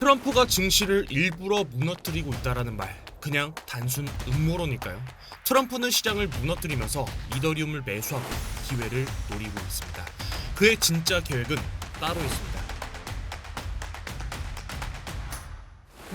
트럼프가 증시를 일부러 무너뜨리고 있다라는 말, 그냥 단순 음모론일까요? 트럼프는 시장을 무너뜨리면서 이더리움을 매수하고 기회를 노리고 있습니다. 그의 진짜 계획은 따로 있습니다.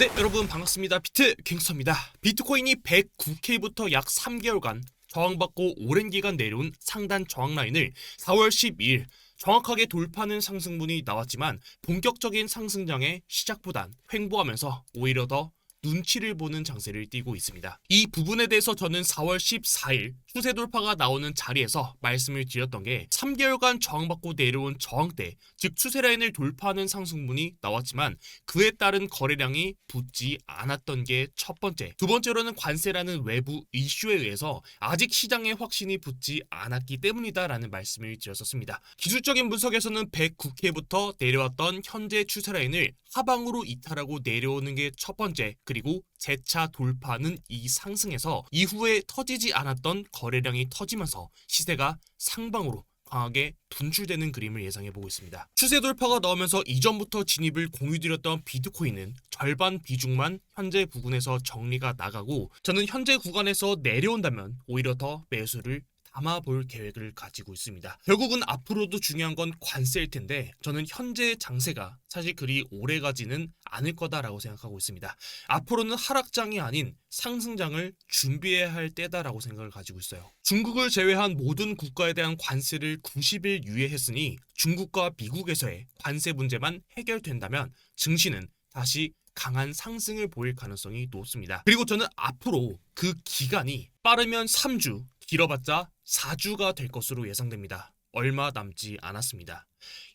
네, 여러분 반갑습니다. 비트 갱스터입니다. 비트코인이 109K부터 약 3개월간 저항받고 오랜 기간 내려온 상단 저항 라인을 4월 12일 정확하게 돌파하는 상승분이 나왔지만 본격적인 상승장의 시작보단 횡보하면서 오히려 더 눈치를 보는 장세를 띠고 있습니다. 이 부분에 대해서 저는 4월 14일 추세 돌파가 나오는 자리에서 말씀을 드렸던 게 3개월간 저항받고 내려온 저항대, 즉 추세 라인을 돌파하는 상승분이 나왔지만 그에 따른 거래량이 붙지 않았던 게 첫 번째. 두 번째로는 관세라는 외부 이슈에 의해서 아직 시장에 확신이 붙지 않았기 때문이다라는 말씀을 드렸었습니다. 기술적인 분석에서는 109K부터 내려왔던 현재 추세 라인을 하방으로 이탈하고 내려오는 게 첫 번째, 그리고 재차 돌파하는 이 상승에서 이후에 터지지 않았던 거래량이 터지면서 시세가 상방으로 강하게 분출되는 그림을 예상해보고 있습니다. 추세 돌파가 나오면서 이전부터 진입을 공유드렸던 비트코인은 절반 비중만 현재 부근에서 정리가 나가고, 저는 현재 구간에서 내려온다면 오히려 더 매수를 담아볼 계획을 가지고 있습니다. 결국은 앞으로도 중요한 건 관세일 텐데 저는 현재 장세가 사실 그리 오래 가지는 않을 거다라고 생각하고 있습니다. 앞으로는 하락장이 아닌 상승장을 준비해야 할 때다라고 생각을 가지고 있어요. 중국을 제외한 모든 국가에 대한 관세를 90일 유예했으니 중국과 미국에서의 관세 문제만 해결된다면 증시는 다시 강한 상승을 보일 가능성이 높습니다. 그리고 저는 앞으로 그 기간이 빠르면 3주, 길어봤자 4주가 될 것으로 예상됩니다. 얼마 남지 않았습니다.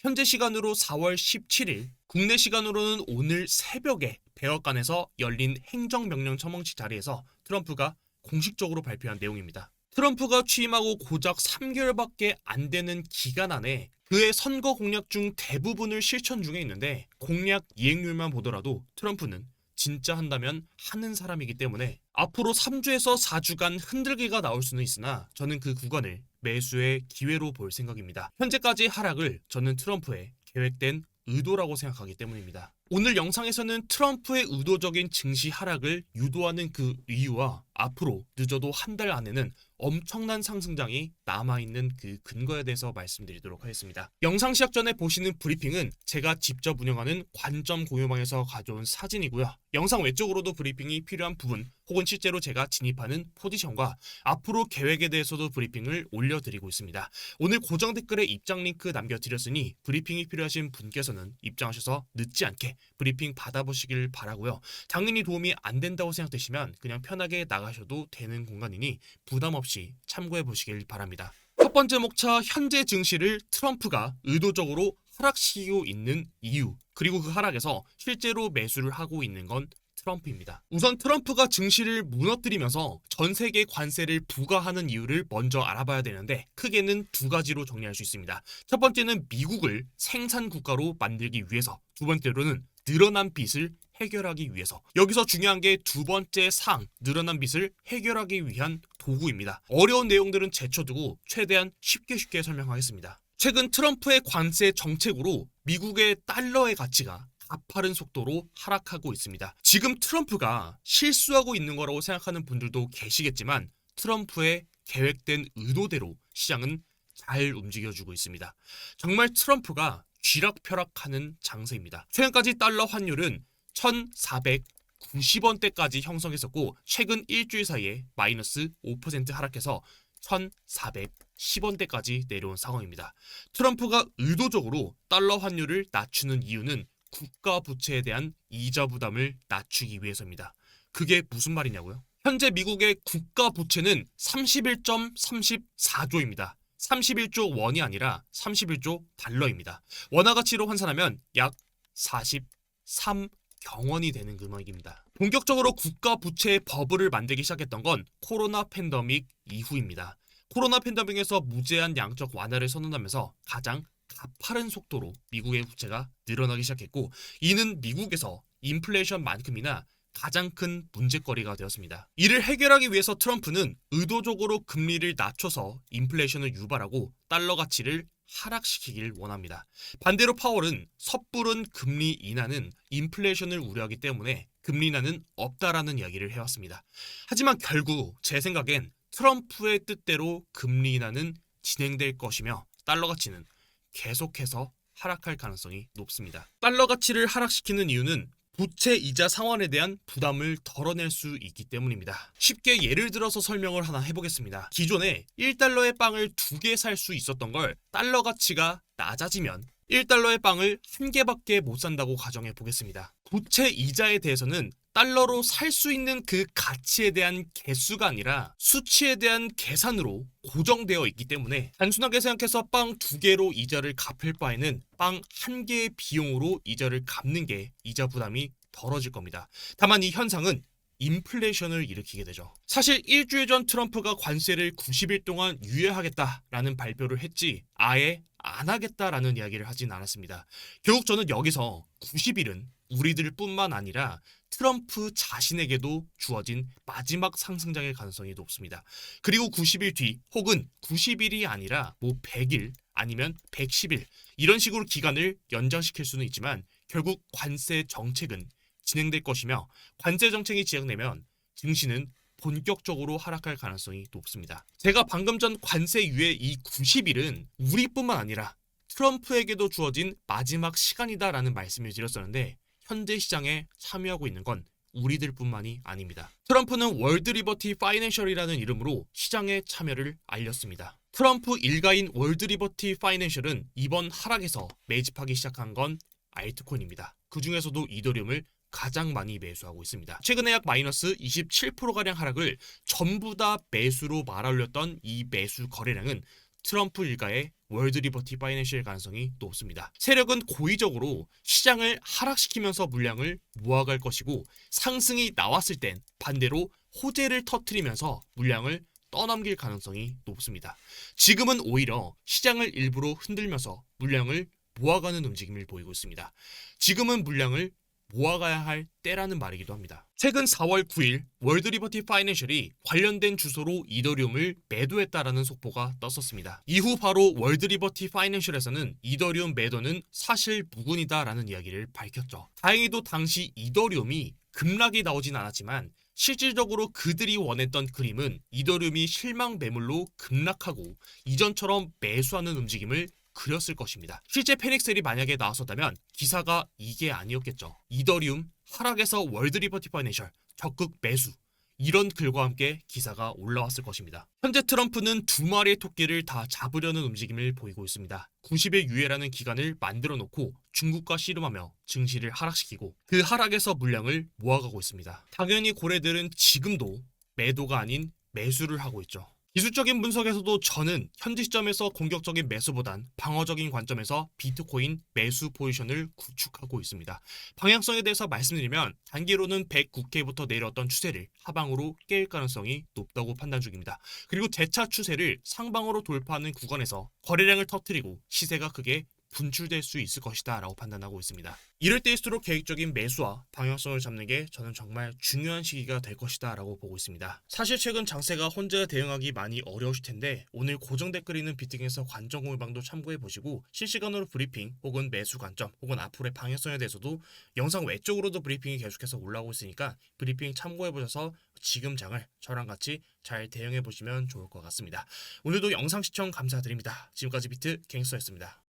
현재 시간으로 4월 17일, 국내 시간으로는 오늘 새벽에 백악관에서 열린 행정명령 처방치 자리에서 트럼프가 공식적으로 발표한 내용입니다. 트럼프가 취임하고 고작 3개월밖에 안 되는 기간 안에 그의 선거 공약 중 대부분을 실천 중에 있는데, 공약 이행률만 보더라도 트럼프는 진짜 한다면 하는 사람이기 때문에 앞으로 3주에서 4주간 흔들기가 나올 수는 있으나 저는 그 구간을 매수의 기회로 볼 생각입니다. 현재까지의 하락을 저는 트럼프의 계획된 의도라고 생각하기 때문입니다. 오늘 영상에서는 트럼프의 의도적인 증시 하락을 유도하는 그 이유와 앞으로 늦어도 한 달 안에는 엄청난 상승장이 남아있는 그 근거에 대해서 말씀드리도록 하겠습니다. 영상 시작 전에 보시는 브리핑은 제가 직접 운영하는 관점 공유방에서 가져온 사진이고요. 영상 외적으로도 브리핑이 필요한 부분 혹은 실제로 제가 진입하는 포지션과 앞으로 계획에 대해서도 브리핑을 올려드리고 있습니다. 오늘 고정 댓글에 입장 링크 남겨드렸으니 브리핑이 필요하신 분께서는 입장하셔서 늦지 않게 브리핑 받아보시길 바라고요. 당연히 도움이 안 된다고 생각되시면 그냥 편하게 나가셔도 되는 공간이니 부담 없이 참고해 보시길 바랍니다. 첫 번째 목차, 현재 증시를 트럼프가 의도적으로 하락시키고 있는 이유, 그리고 그 하락에서 실제로 매수를 하고 있는 건 트럼프입니다. 우선 트럼프가 증시를 무너뜨리면서 전 세계 관세를 부과하는 이유를 먼저 알아봐야 되는데 크게는 두 가지로 정리할 수 있습니다. 첫 번째는 미국을 생산 국가로 만들기 위해서, 두 번째로는 늘어난 빚을 해결하기 위해서. 여기서 중요한 게 두 번째 상, 늘어난 빚을 해결하기 위한 도구입니다. 어려운 내용들은 제쳐두고 최대한 쉽게 설명하겠습니다. 최근 트럼프의 관세 정책으로 미국의 달러의 가치가 가파른 속도로 하락하고 있습니다. 지금 트럼프가 실수하고 있는 거라고 생각하는 분들도 계시겠지만 트럼프의 계획된 의도대로 시장은 잘 움직여주고 있습니다. 정말 트럼프가 쥐락펴락하는 장세입니다. 최근까지 달러 환율은 1,490원대까지 형성했었고 최근 일주일 사이에 마이너스 5% 하락해서 1,410원대까지 내려온 상황입니다. 트럼프가 의도적으로 달러 환율을 낮추는 이유는 국가 부채에 대한 이자 부담을 낮추기 위해서입니다. 그게 무슨 말이냐고요? 현재 미국의 국가 부채는 31.34조입니다. 31조 원이 아니라 31조 달러입니다. 원화 가치로 환산하면 약 43경원이 되는 금액입니다. 본격적으로 국가 부채의 버블을 만들기 시작했던 건 코로나 팬데믹 이후입니다. 코로나 팬데믹에서 무제한 양적 완화를 선언하면서 가장 가파른 속도로 미국의 부채가 늘어나기 시작했고, 이는 미국에서 인플레이션만큼이나 가장 큰 문제거리가 되었습니다. 이를 해결하기 위해서 트럼프는 의도적으로 금리를 낮춰서 인플레이션을 유발하고 달러 가치를 하락시키길 원합니다. 반대로 파월은 섣부른 금리 인하는 인플레이션을 우려하기 때문에 금리 인하는 없다라는 이야기를 해왔습니다. 하지만 결국 제 생각엔 트럼프의 뜻대로 금리 인하는 진행될 것이며 달러 가치는 계속해서 하락할 가능성이 높습니다. 달러 가치를 하락시키는 이유는 부채 이자 상환에 대한 부담을 덜어낼 수 있기 때문입니다. 쉽게 예를 들어서 설명을 하나 해보겠습니다. 기존에 1달러의 빵을 2개 살 수 있었던 걸 달러 가치가 낮아지면 1달러의 빵을 1개밖에 못 산다고 가정해 보겠습니다. 부채 이자에 대해서는 달러로 살 수 있는 그 가치에 대한 개수가 아니라 수치에 대한 계산으로 고정되어 있기 때문에 단순하게 생각해서 빵 2개로 이자를 갚을 바에는 빵 1개의 비용으로 이자를 갚는 게 이자 부담이 덜어질 겁니다. 다만 이 현상은 인플레이션을 일으키게 되죠. 사실 일주일 전 트럼프가 관세를 90일 동안 유예하겠다라는 발표를 했지 아예 안 하겠다라는 이야기를 하진 않았습니다. 결국 저는 여기서 90일은 우리들 뿐만 아니라 트럼프 자신에게도 주어진 마지막 상승장의 가능성이 높습니다. 그리고 90일 뒤 혹은 90일이 아니라 100일 아니면 110일 이런 식으로 기간을 연장시킬 수는 있지만 결국 관세 정책은 진행될 것이며 관세 정책이 진행되면 증시는 본격적으로 하락할 가능성이 높습니다. 제가 방금 전 관세 유예 이 90일은 우리뿐만 아니라 트럼프에게도 주어진 마지막 시간이다라는 말씀을 드렸었는데 현재 시장에 참여하고 있는 건 우리들뿐만이 아닙니다. 트럼프는 월드 리버티 파이낸셜이라는 이름으로 시장에 참여를 알렸습니다. 트럼프 일가인 월드 리버티 파이낸셜은 이번 하락에서 매집하기 시작한 건 알트코인입니다. 그 중에서도 이더리움을 가장 많이 매수하고 있습니다. 최근에 약 마이너스 27%가량 하락을 전부 다 매수로 말아올렸던 이 매수 거래량은 트럼프 일가의 월드 리버티 파이낸셜 가능성이 높습니다. 세력은 고의적으로 시장을 하락시키면서 물량을 모아갈 것이고 상승이 나왔을 땐 반대로 호재를 터뜨리면서 물량을 떠넘길 가능성이 높습니다. 지금은 오히려 시장을 일부러 흔들면서 물량을 모아가는 움직임을 보이고 있습니다. 지금은 물량을 모아가야 할 때라는 말이기도 합니다. 최근 4월 9일 월드 리버티 파이낸셜이 관련된 주소로 이더리움을 매도했다라는 속보가 떴었습니다. 이후 바로 월드 리버티 파이낸셜에서는 이더리움 매도는 사실 무근이다라는 이야기를 밝혔죠. 다행히도 당시 이더리움이 급락이 나오진 않았지만 실질적으로 그들이 원했던 그림은 이더리움이 실망 매물로 급락하고 이전처럼 매수하는 움직임을 그렸을 것입니다. 실제 패닉셀이 만약에 나왔었다면 기사가 이게 아니었겠죠. 이더리움 하락에서 월드 리버티 파이낸셜 적극 매수 이런 글과 함께 기사가 올라왔을 것입니다. 현재 트럼프는 2마리의 토끼를 다 잡으려는 움직임을 보이고 있습니다. 90일 유예라는 기간을 만들어 놓고 중국과 씨름하며 증시를 하락시키고 그 하락에서 물량을 모아가고 있습니다. 당연히 고래들은 지금도 매도가 아닌 매수를 하고 있죠. 기술적인 분석에서도 저는 현재 시점에서 공격적인 매수보단 방어적인 관점에서 비트코인 매수 포지션을 구축하고 있습니다. 방향성에 대해서 말씀드리면 단기로는 109K부터 내려왔던 추세를 하방으로 깰 가능성이 높다고 판단 중입니다. 그리고 재차 추세를 상방으로 돌파하는 구간에서 거래량을 터뜨리고 시세가 크게 분출될 수 있을 것이다 라고 판단하고 있습니다. 이럴 때일수록 계획적인 매수와 방향성을 잡는 게 저는 정말 중요한 시기가 될 것이다 라고 보고 있습니다. 사실 최근 장세가 혼자 대응하기 많이 어려우실 텐데 오늘 고정 댓글에 있는 비트코인에서 관점 공유방도 참고해 보시고 실시간으로 브리핑 혹은 매수 관점 혹은 앞으로의 방향성에 대해서도 영상 외적으로도 브리핑이 계속해서 올라오고 있으니까 브리핑 참고해 보셔서 지금 장을 저랑 같이 잘 대응해 보시면 좋을 것 같습니다. 오늘도 영상 시청 감사드립니다. 지금까지 비트 갱스터였습니다.